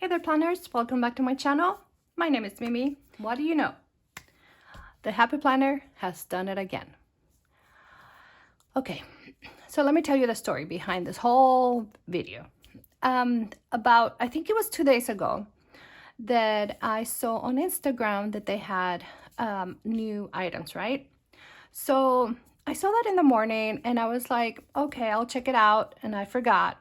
Hey there planners, welcome back to my channel. My name is Mimi. What do you know? The Happy Planner has done it again. Okay, so let me tell you the story behind this whole video. About, I think it was 2 days ago, that I saw on Instagram that they had new items, right? So I saw that in the morning and I was like, okay, I'll check it out, and I forgot.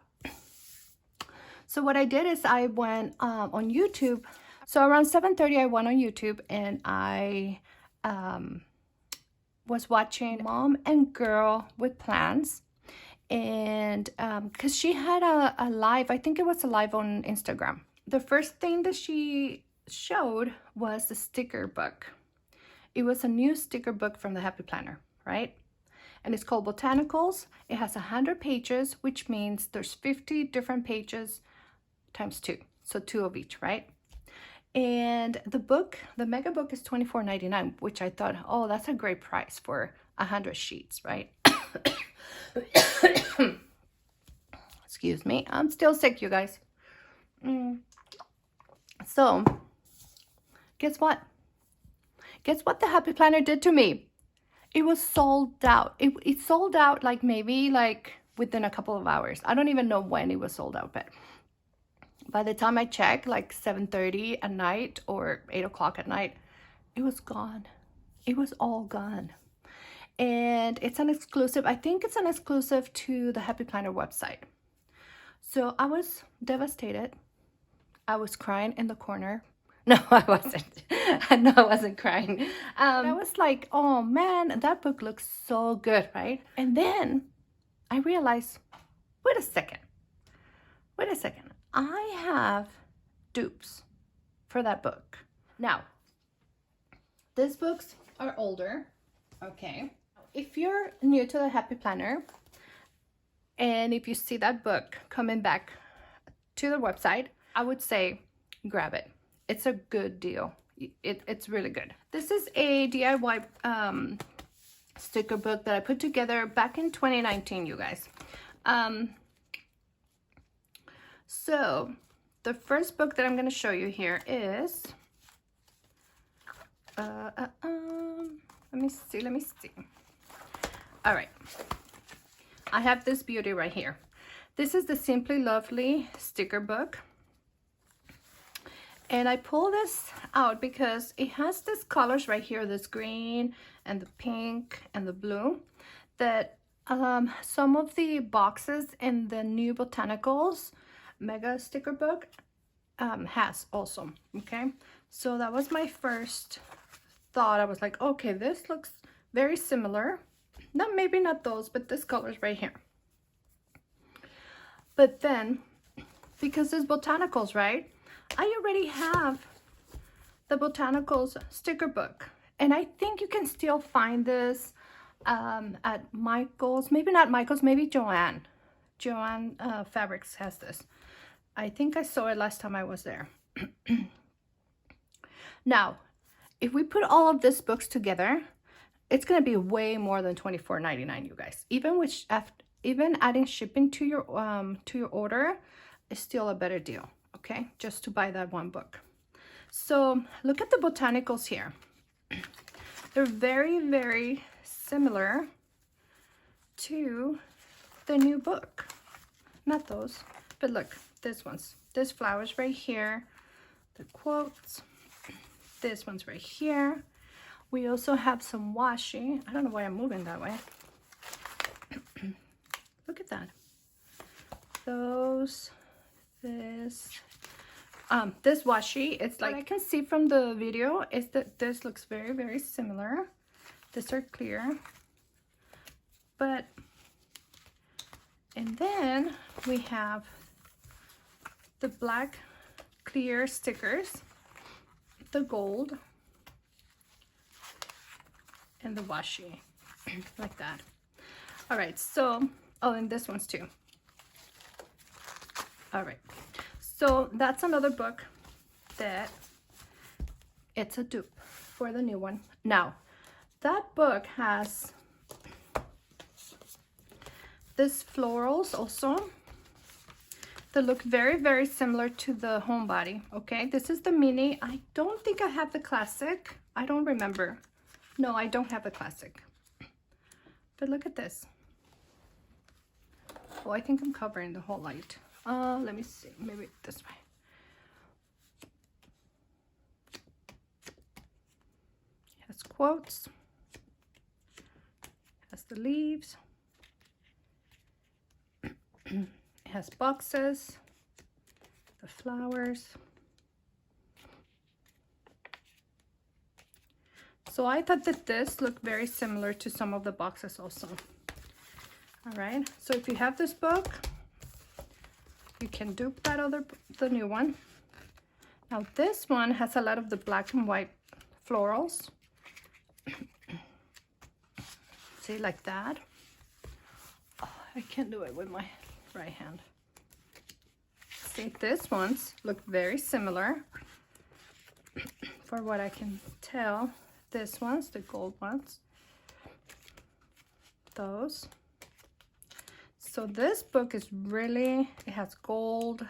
So what I did is I went on YouTube. So around 7:30 I went on YouTube and I was watching Mom and Girl with Plans. And because she had a live, I think it was a live on Instagram. The first thing that she showed was the sticker book. It was a new sticker book from the Happy Planner, right? And it's called Botanicals. It has 100 pages, which means there's 50 different pages times 2, so 2 of each, right? And the book, the mega book, is $24.99, which I thought, oh, that's a great price for 100 sheets, right? Excuse me, I'm still sick, you guys. So guess what the Happy Planner did to me? It was sold out. It sold out like maybe like within a couple of hours. I don't even know when it was sold out, but by the time I checked, like 7:30 at night or 8 o'clock at night, it was gone. It was all gone. And it's an exclusive. I think it's an exclusive to the Happy Planner website. So I was devastated. I was crying in the corner. No, I wasn't. No, I wasn't crying. I was like, oh man, that book looks so good, right? And then I realized, wait a second. I have dupes for that book. Now, these books are older, okay? If you're new to the Happy Planner, and if you see that book coming back to the website, I would say grab it. It's a good deal. It's really good. This is a DIY sticker book that I put together back in 2019, you guys. So the first book that I'm going to show you here is, let me see. All right. I have this beauty right here. This is the Simply Lovely sticker book. And I pull this out because it has these colors right here, this green and the pink and the blue, that some of the boxes in the new Botanicals mega sticker book has also, okay? So that was my first thought. I was like, okay, this looks very similar. Maybe not those, but this color's right here. But then, because there's Botanicals, right? I already have the Botanicals sticker book. And I think you can still find this at Michael's. Maybe not Michael's, maybe Joann. Joann Fabrics has this. I think I saw it last time I was there. Now, if we put all of these books together, it's going to be way more than $24.99, you guys. Even adding shipping to your order is still a better deal, okay? Just to buy that one book. So look at the Botanicals here. They're very, very similar to the new book. Not those, but look, this one's, this flowers right here, the quotes, this one's right here. We also have some washi. I don't know why I'm moving that way. Look at that. This washi, it's like, what I can see from the video is that this looks very, very similar. These are clear. But, and then we have the black clear stickers, the gold, and the washi, like that. All right, so, oh, and this one's too. All right, so that's another book that it's a dupe for the new one. Now, that book has this florals also. that look very, very similar to the homebody. Okay, this is the mini. I don't think I have the classic. I don't remember. No, I don't have the classic. But look at this. Oh, I think I'm covering the whole light. Let me see. Maybe this way. It has quotes. It has the leaves. It has boxes. The flowers. So I thought that this looked very similar to some of the boxes also. All right, so if you have this book, you can dupe that the new one. Now this one has a lot of the black and white florals. See, like that. Oh, I can't do it with my right hand. See, this ones look very similar for what I can tell. This one's the gold ones. Those. So this book is really, it has gold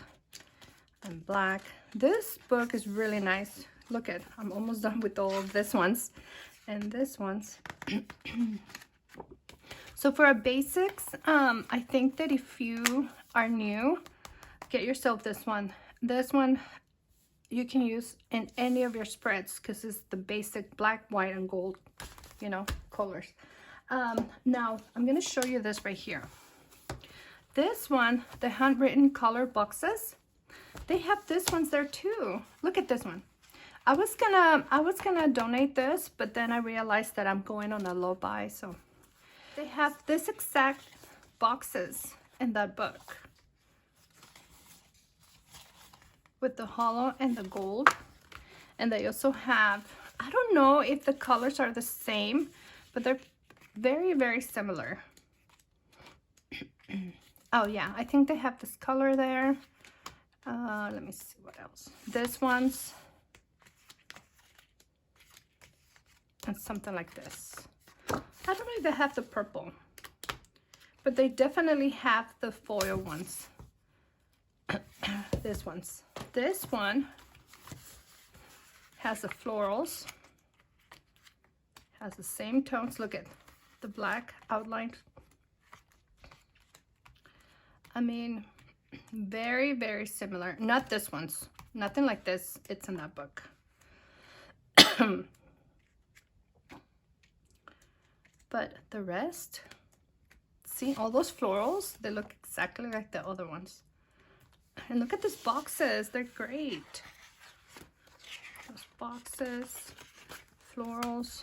and black. This book is really nice. Look at, I'm almost done with all of this ones and this ones. So for a basics, I think that if you are new, get yourself this one. This one you can use in any of your spreads because it's the basic black, white, and gold, you know, colors. Now I'm gonna show you this right here. This one, the handwritten color boxes, they have this ones there too. Look at this one. I was gonna donate this, but then I realized that I'm going on a low buy, so they have this exact boxes in that book with the hollow and the gold. And they also have, I don't know if the colors are the same, but they're very, very similar. Oh yeah, I think they have this color there. Let me see what else. This one's and something like this. I don't know if they have the purple, but they definitely have the foil ones. This one has the florals, has the same tones. Look at the black outline. I mean, very, very similar. Not this one's, nothing like this. It's in that book. But the rest, see all those florals, they look exactly like the other ones. And look at these boxes, they're great. Those boxes, florals,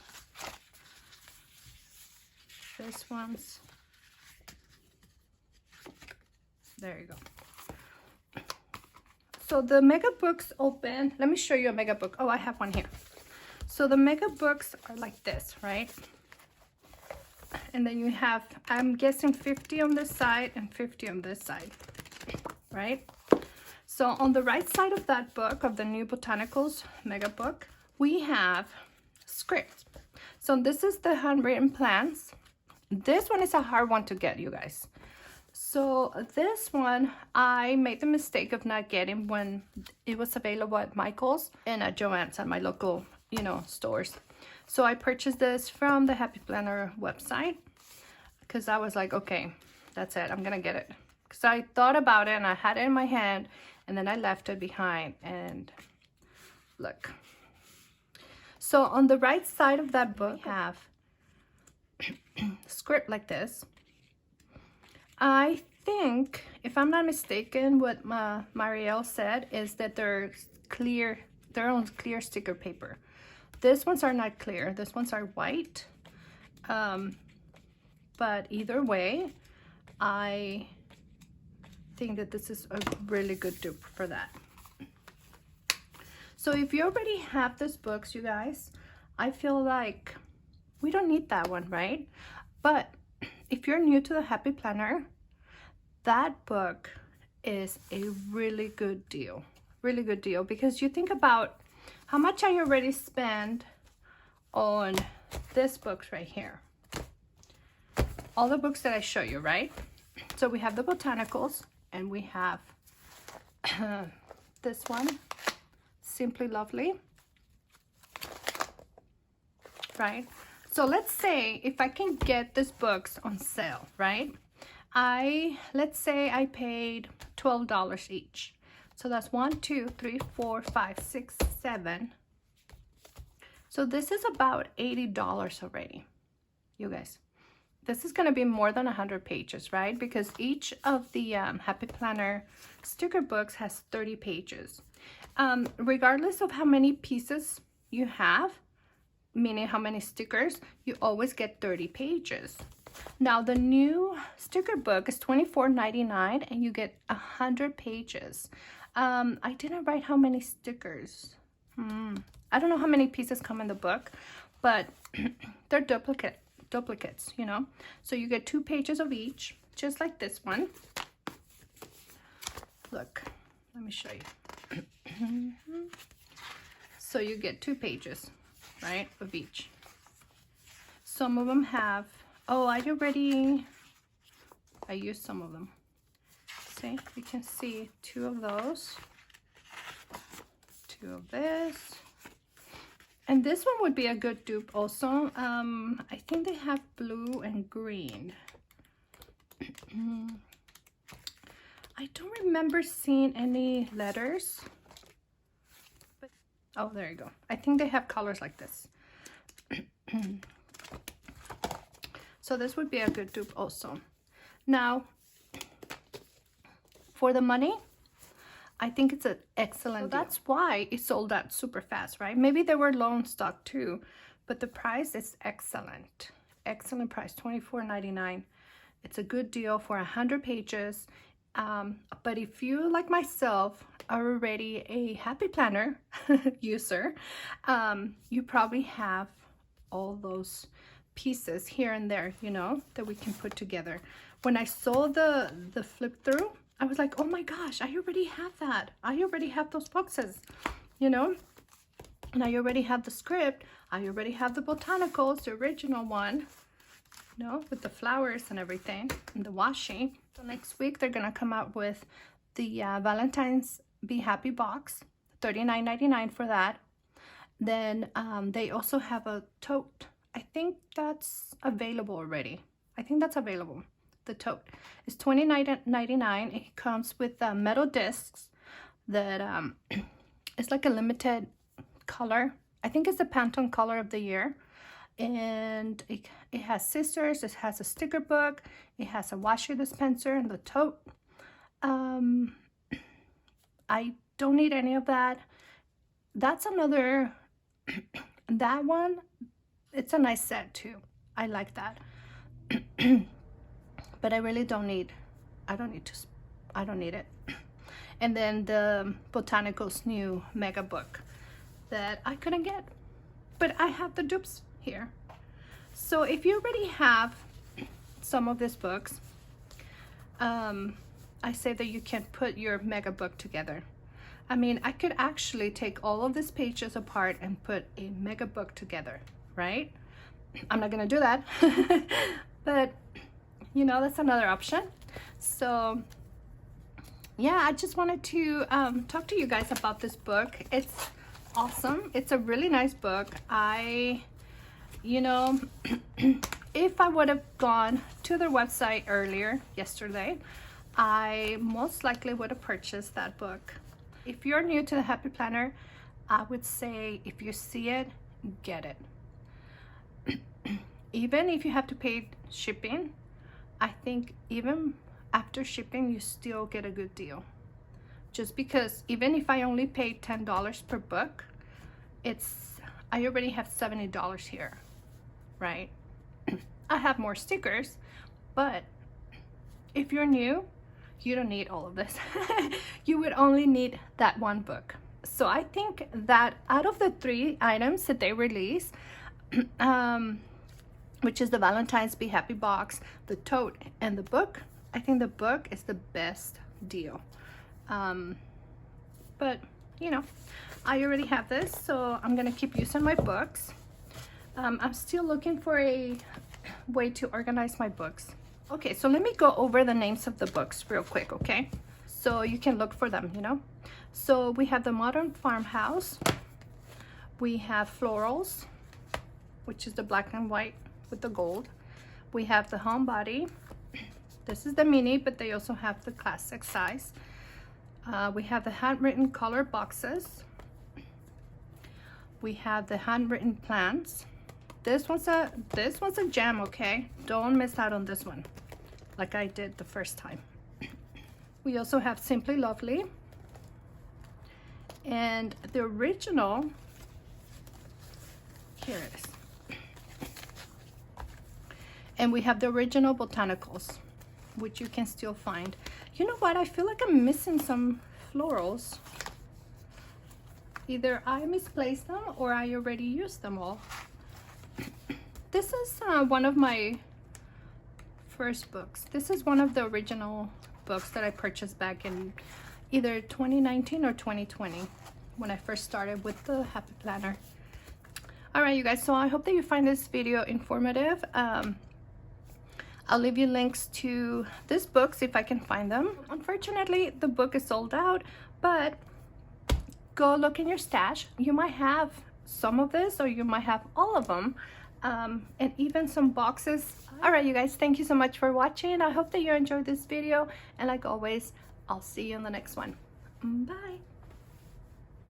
this one's. There you go. So the mega books open, let me show you a mega book. Oh, I have one here. So the mega books are like this, right? And then you have, I'm guessing 50 on this side and 50 on this side, right? So on the right side of that book, of the new Botanicals mega book, we have script. So this is the handwritten plans. This one is a hard one to get, you guys. So this one, I made the mistake of not getting when it was available at Michael's and at Joann's, at my local, you know, stores. So I purchased this from the Happy Planner website because I was like, okay, that's it, I'm gonna get it. Because I thought about it and I had it in my hand and then I left it behind, and look. So on the right side of that book, we have script like this. I think, if I'm not mistaken, what Marielle said is that they're clear, they're on clear sticker paper. These ones are not clear, these ones are white. But either way, I think that this is a really good dupe for that. So if you already have these books, you guys, I feel like we don't need that one, right? But if you're new to the Happy Planner, that book is a really good deal. Really good deal, because you think about how much I already spent on this books right here. All the books that I show you, right? So we have the Botanicals and we have This one, Simply Lovely, right? So let's say if I can get these books on sale, right? Let's say I paid $12 each. So that's 1, 2, 3, 4, 5, 6, 7. So this is about $80 already, you guys. This is going to be more than 100 pages, right? Because each of the Happy Planner sticker books has 30 pages. Regardless of how many pieces you have, meaning how many stickers, you always get 30 pages. Now the new sticker book is $24.99 and you get 100 pages. I didn't write how many stickers. I don't know how many pieces come in the book, but they're duplicates, you know. So you get 2 pages of each, just like this one. Look, let me show you. So you get 2 pages, right, of each. Some of them have, oh, I used some of them. See, you can see 2 of those, 2 of this. And this one would be a good dupe also. I think they have blue and green. I don't remember seeing any letters. But, oh, there you go. I think they have colors like this. So this would be a good dupe also. Now, for the money, I think it's an excellent deal. That's why it sold out super fast, right? Maybe they were low in stock too, but the price is excellent. Excellent price, $24.99. It's a good deal for 100 pages. But if you, like myself, are already a Happy Planner user, you probably have all those pieces here and there, you know, that we can put together. When I saw the flip through, I was like, oh my gosh, I already have that. I already have those boxes, you know, and I already have the script. I already have the Botanicals, the original one, you know, with the flowers and everything, and the washi. So next week, they're going to come out with the Valentine's Be Happy box, $39.99 for that. Then they also have a tote. I think that's available already. I think that's available. The tote is $29.99. It comes with metal discs that it's like a limited color. I think it's the Pantone color of the year. And it has scissors, it has a sticker book, it has a washer dispenser and the tote. I don't need any of that. That's another, that one, it's a nice set too. I like that. But I really don't need, I don't need it. And then the Botanicals new mega book that I couldn't get, but I have the dupes here. So if you already have some of these books, I say that you can put your mega book together. I mean, I could actually take all of these pages apart and put a mega book together, right? I'm not gonna do that, but you know, that's another option. So yeah, I just wanted to talk to you guys about this book. It's awesome. It's a really nice book. You know, if I would have gone to their website earlier yesterday, I most likely would have purchased that book. If you're new to the Happy Planner, I would say if you see it, get it. Even if you have to pay shipping, I think even after shipping, you still get a good deal. Just because even if I only paid $10 per book, I already have $70 here, right? I have more stickers, but if you're new, you don't need all of this. You would only need that one book. So I think that out of the 3 items that they release, which is the Valentine's Be Happy box, the tote, and the book, I think the book is the best deal. But you know, I already have this, so I'm gonna keep using my books. I'm still looking for a way to organize my books. Okay, so let me go over the names of the books real quick, okay? so you can look for them, you know. So we have the modern farmhouse, we have florals, which is the black and white with the gold. We have the homebody. This is the mini, but they also have the classic size. We have the handwritten color boxes. We have the handwritten plants. This one's a gem, okay? Don't miss out on this one, like I did the first time. We also have Simply Lovely. And the original, here it is. And we have the original Botanicals, which you can still find. You know what? I feel like I'm missing some florals. Either I misplaced them or I already used them all. This is one of my first books. This is one of the original books that I purchased back in either 2019 or 2020 when I first started with the Happy Planner. All right, you guys, so I hope that you find this video informative. I'll leave you links to these books if I can find them. Unfortunately, the book is sold out, but go look in your stash. You might have some of this, or you might have all of them, and even some boxes. All right, you guys, thank you so much for watching. I hope that you enjoyed this video, and like always, I'll see you in the next one. Bye.